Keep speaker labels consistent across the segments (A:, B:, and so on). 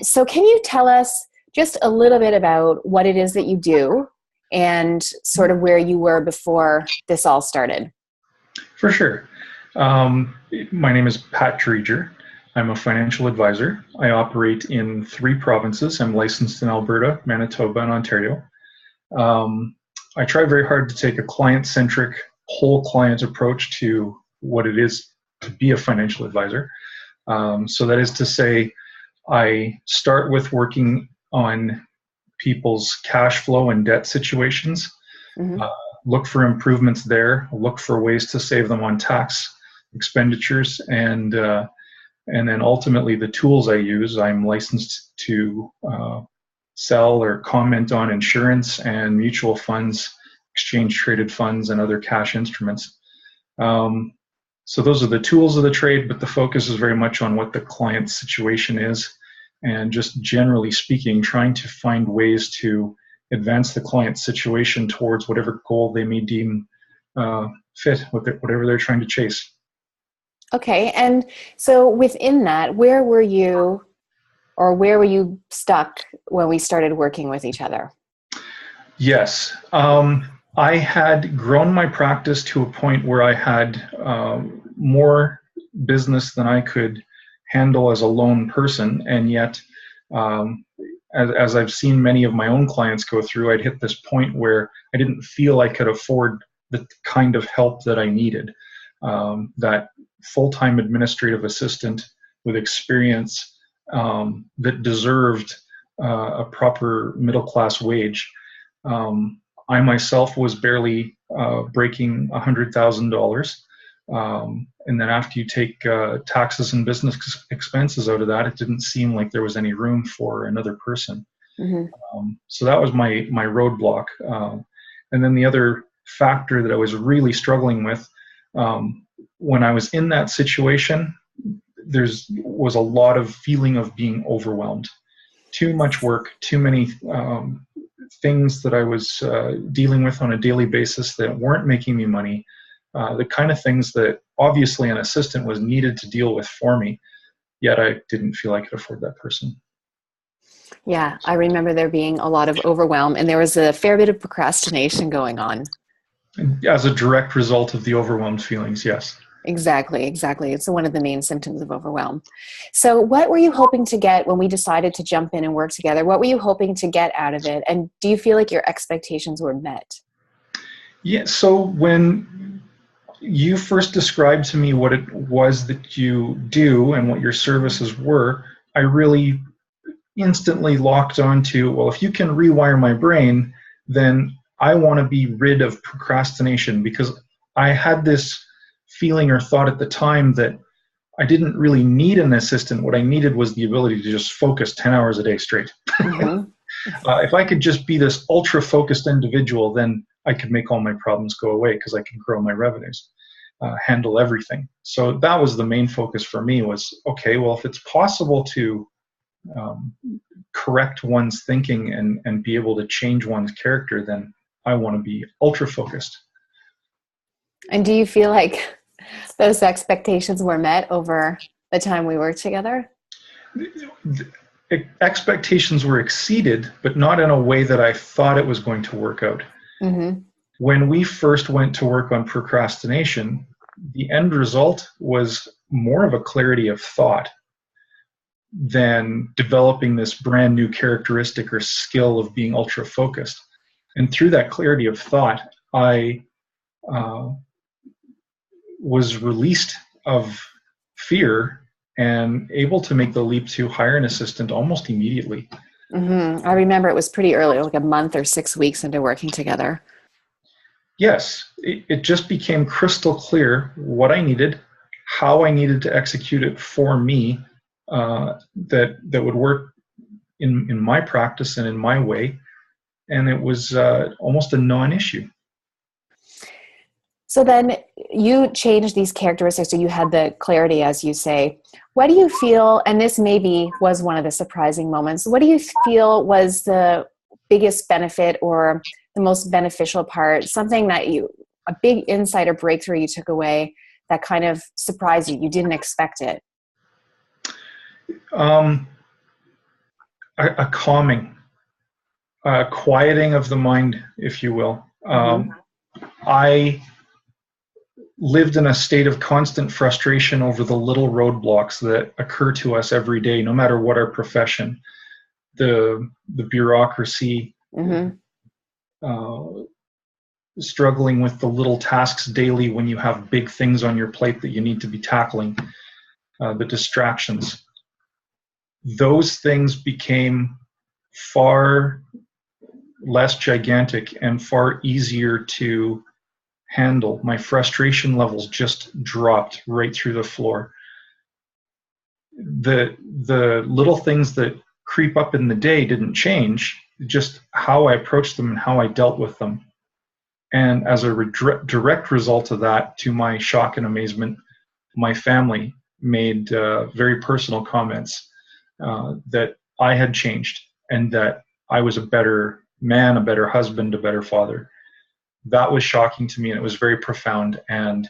A: So can you tell us just a little bit about what it is that you do and sort of where you were before this all started?
B: For sure. My name is Pat Dreger. I'm a financial advisor. I operate in 3 provinces. I'm licensed in Alberta, Manitoba, and Ontario. I try very hard to take a client-centric, whole client approach to what it is to be a financial advisor. So that is to say, I start with working on people's cash flow and debt situations.
A: Mm-hmm.
B: Look for improvements there. Look for ways to save them on tax expenditures, and then ultimately the tools I use. I'm licensed to sell or comment on insurance and mutual funds, exchange traded funds, and other cash instruments. So those are the tools of the trade, but the focus is very much on what the client's situation is, and just generally speaking, trying to find ways to advance the client's situation towards whatever goal they may deem fit with whatever they're trying to chase.
A: Okay. And so within that, where were you stuck when we started working with each other?
B: Yes. I had grown my practice to a point where I had more business than I could handle as a lone person, and yet as I've seen many of my own clients go through, I'd hit this point where I didn't feel I could afford the kind of help that I needed. That full-time administrative assistant with experience that deserved a proper middle-class wage. I myself was barely breaking $100,000. And then after you take taxes and business expenses out of that, it didn't seem like there was any room for another person.
A: Mm-hmm.
B: So that was my roadblock. And then the other factor that I was really struggling with, when I was in that situation, was a lot of feeling of being overwhelmed. Too much work, too many things that I was dealing with on a daily basis that weren't making me money, the kind of things that obviously an assistant was needed to deal with for me, yet I didn't feel I could afford that person.
A: Yeah, I remember there being a lot of overwhelm, and there was a fair bit of procrastination going on.
B: And as a direct result of the overwhelmed feelings, yes.
A: Exactly. It's one of the main symptoms of overwhelm. So what were you hoping to get when we decided to jump in and work together? What were you hoping to get out of it? And do you feel like your expectations were met?
B: Yeah, so when you first described to me what it was that you do and what your services were, I really instantly locked onto, well, if you can rewire my brain, then I want to be rid of procrastination, because I had this feeling or thought at the time that I didn't really need an assistant. What I needed was the ability to just focus 10 hours a day straight.
A: Mm-hmm.
B: If I could just be this ultra-focused individual, then I could make all my problems go away because I could grow my revenues, handle everything. So that was the main focus for me was, okay, well, if it's possible to correct one's thinking and be able to change one's character, then I want to be ultra-focused.
A: And do you feel like those expectations were met over the time we worked together?
B: Expectations were exceeded, but not in a way that I thought it was going to work out.
A: Mm-hmm.
B: When we first went to work on procrastination, the end result was more of a clarity of thought than developing this brand new characteristic or skill of being ultra focused. And through that clarity of thought, I was released of fear and able to make the leap to hire an assistant almost immediately.
A: Mm-hmm. I remember it was pretty early, like a month or 6 weeks into working together.
B: Yes, it just became crystal clear what I needed, how I needed to execute it for me, that would work in my practice and in my way, and it was almost a non-issue.
A: So then you changed these characteristics, so you had the clarity, as you say. What do you feel, and this maybe was one of the surprising moments, what do you feel was the biggest benefit or the most beneficial part, something that a big insight or breakthrough you took away that kind of surprised you, you didn't expect it?
B: a calming, quieting of the mind, if you will. I lived in a state of constant frustration over the little roadblocks that occur to us every day, no matter what our profession. The bureaucracy, struggling with the little tasks daily when you have big things on your plate that you need to be tackling, the distractions. Those things became far less gigantic and far easier to handle. My frustration levels just dropped right through the floor. The little things that creep up in the day didn't change, just how I approached them and how I dealt with them. And as a direct result of that, to my shock and amazement, my family made very personal comments that I had changed and that I was a better man, a better husband, a better father. That was shocking to me, and it was very profound. And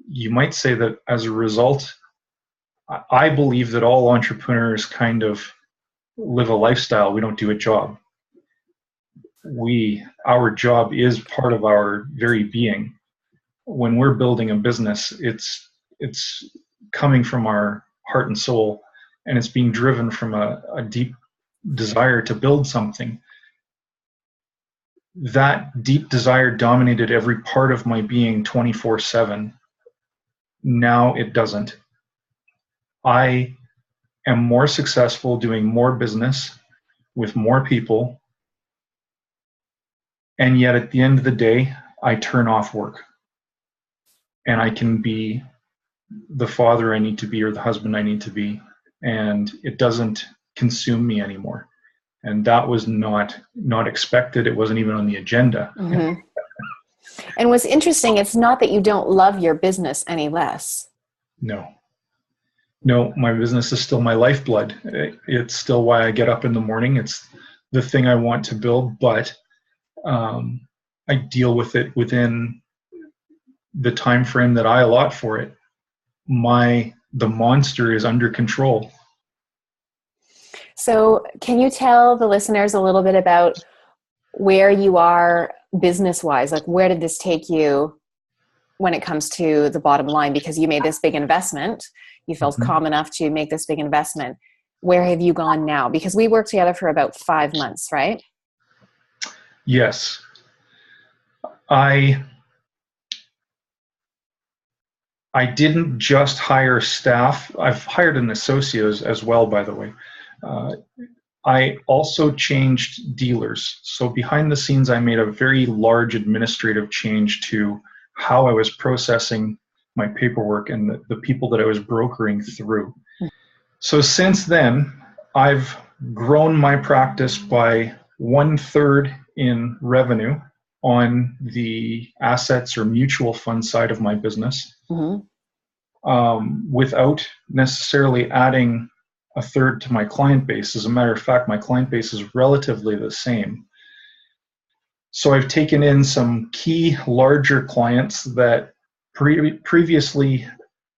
B: you might say that as a result, I believe that all entrepreneurs kind of live a lifestyle. We don't do a job. Our job is part of our very being. When we're building a business, it's coming from our heart and soul, and it's being driven from a deep desire to build something. That deep desire dominated every part of my being 24/7. Now it doesn't. I am more successful doing more business with more people, and yet at the end of the day, I turn off work. And I can be the father I need to be or the husband I need to be, and it doesn't consume me anymore. And that was not expected. It wasn't even on the agenda.
A: And what's interesting, it's not that you don't love your business any less.
B: No, my business is still my lifeblood. It's still why I get up in the morning. It's the thing I want to build, but I deal with it within the time frame that I allot for it. The monster is under control.
A: So can you tell the listeners a little bit about where you are business-wise? Like, where did this take you when it comes to the bottom line? Because you made this big investment. You felt calm enough to make this big investment. Where have you gone now? Because we worked together for about 5 months, right?
B: Yes. I didn't just hire staff. I've hired an associate as well, by the way. I also changed dealers. So behind the scenes, I made a very large administrative change to how I was processing my paperwork and the people that I was brokering through. So since then, I've grown my practice by 1/3 in revenue on the assets or mutual fund side of my business, without necessarily adding 1/3 to my client base. As a matter of fact, my client base is relatively the same. So I've taken in some key larger clients that previously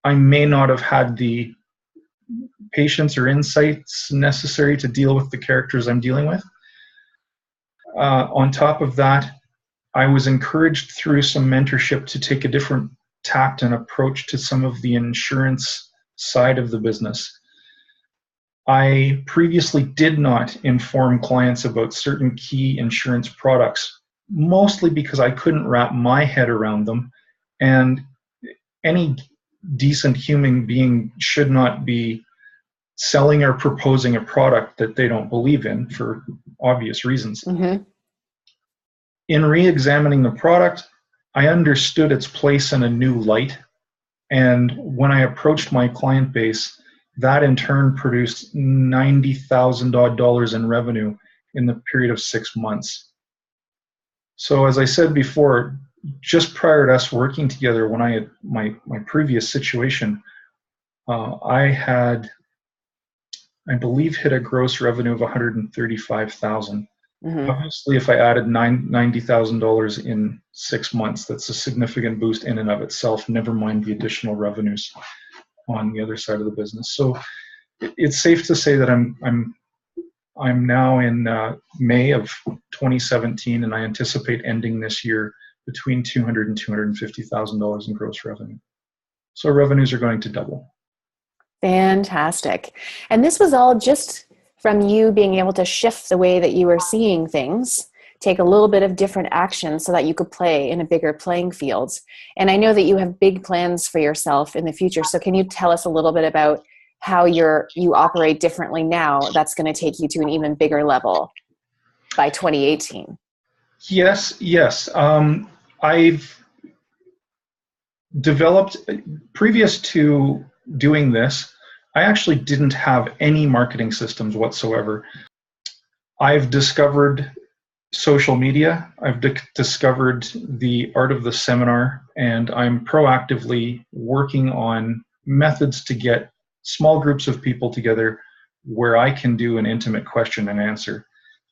B: I may not have had the patience or insights necessary to deal with the characters I'm dealing with. On top of that, I was encouraged through some mentorship to take a different tact and approach to some of the insurance side of the business. I previously did not inform clients about certain key insurance products, mostly because I couldn't wrap my head around them, and any decent human being should not be selling or proposing a product that they don't believe in for obvious reasons. In re-examining the product, I understood its place in a new light, and when I approached my client base, that in turn produced $90,000 in revenue in the period of 6 months. So as I said before, just prior to us working together, when I had my previous situation, I had, I believe, hit a gross revenue of $135,000. Obviously, if I added $90,000 in 6 months, that's a significant boost in and of itself, never mind the additional revenues on the other side of the business. So it's safe to say that I'm now in May of 2017, and I anticipate ending this year between $200,000 and $250,000 in gross revenue. So revenues are going to double.
A: Fantastic. And this was all just from you being able to shift the way that you were seeing things, take a little bit of different action so that you could play in a bigger playing field. And I know that you have big plans for yourself in the future. So can you tell us a little bit about how you operate differently now that's going to take you to an even bigger level by 2018?
B: Yes. I've developed, previous to doing this, I actually didn't have any marketing systems whatsoever. I've discovered social media. I've discovered the art of the seminar, and I'm proactively working on methods to get small groups of people together where I can do an intimate question and answer.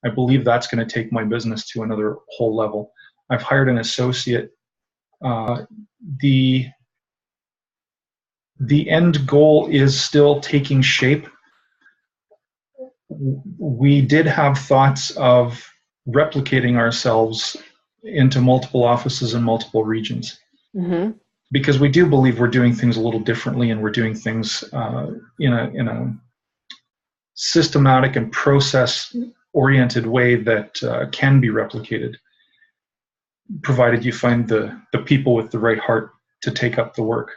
B: I believe that's going to take my business to another whole level. I've hired an associate. The end goal is still taking shape. We did have thoughts of replicating ourselves into multiple offices in multiple regions, because we do believe we're doing things a little differently, and we're doing things in a systematic and process-oriented way that can be replicated, provided you find the people with the right heart to take up the work.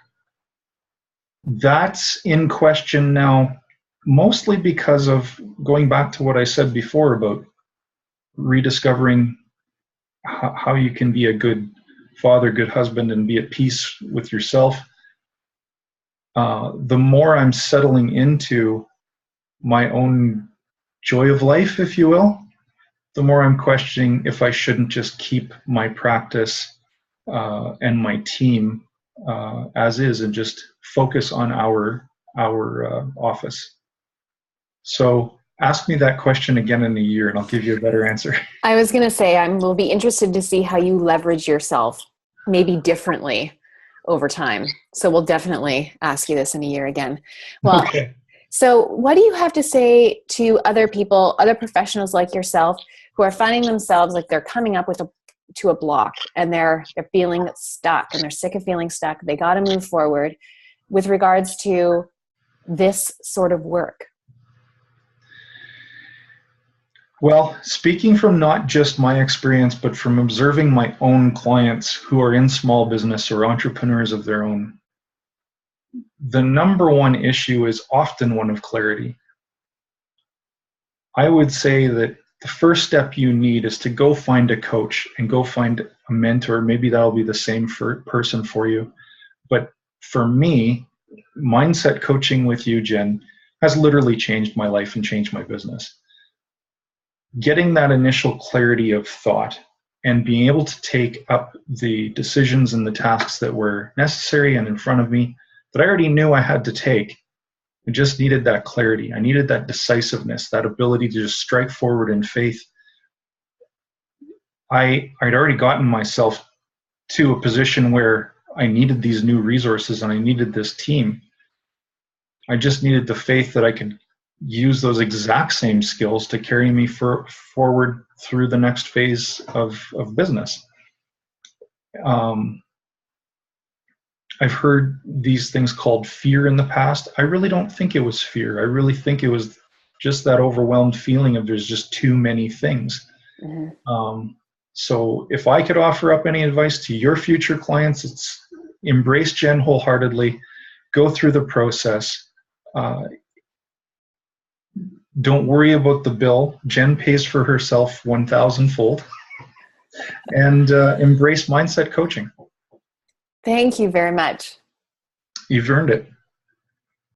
B: That's in question now, mostly because of going back to what I said before about rediscovering how you can be a good father, good husband, and be at peace with yourself. The more I'm settling into my own joy of life, if you will, the more I'm questioning if I shouldn't just keep my practice and my team as is, and just focus on our office. So ask me that question again in a year, and I'll give you a better answer.
A: I was going to say, we'll be interested to see how you leverage yourself maybe differently over time. So we'll definitely ask you this in a year again. Well, okay. So what do you have to say to other people, other professionals like yourself, who are finding themselves like they're coming up to a block, and they're feeling stuck, and they're sick of feeling stuck? They got to move forward with regards to this sort of work.
B: Well, speaking from not just my experience, but from observing my own clients who are in small business or entrepreneurs of their own, the number one issue is often one of clarity. I would say that the first step you need is to go find a coach and go find a mentor. Maybe that'll be the same person for you. But for me, mindset coaching with you, Jen, has literally changed my life and changed my business. Getting that initial clarity of thought and being able to take up the decisions and the tasks that were necessary and in front of me that I already knew I had to take. I just needed that clarity. I needed that decisiveness, that ability to just strike forward in faith. I'd already gotten myself to a position where I needed these new resources and I needed this team. I just needed the faith that I could use those exact same skills to carry me forward through the next phase of business. I've heard these things called fear in the past. I really don't think it was fear. I really think it was just that overwhelmed feeling of there's just too many things. So if I could offer up any advice to your future clients, it's embrace Jen wholeheartedly, go through the process. Don't worry about the bill. Jen pays for herself 1,000-fold. And embrace mindset coaching.
A: Thank you very much.
B: You've earned it.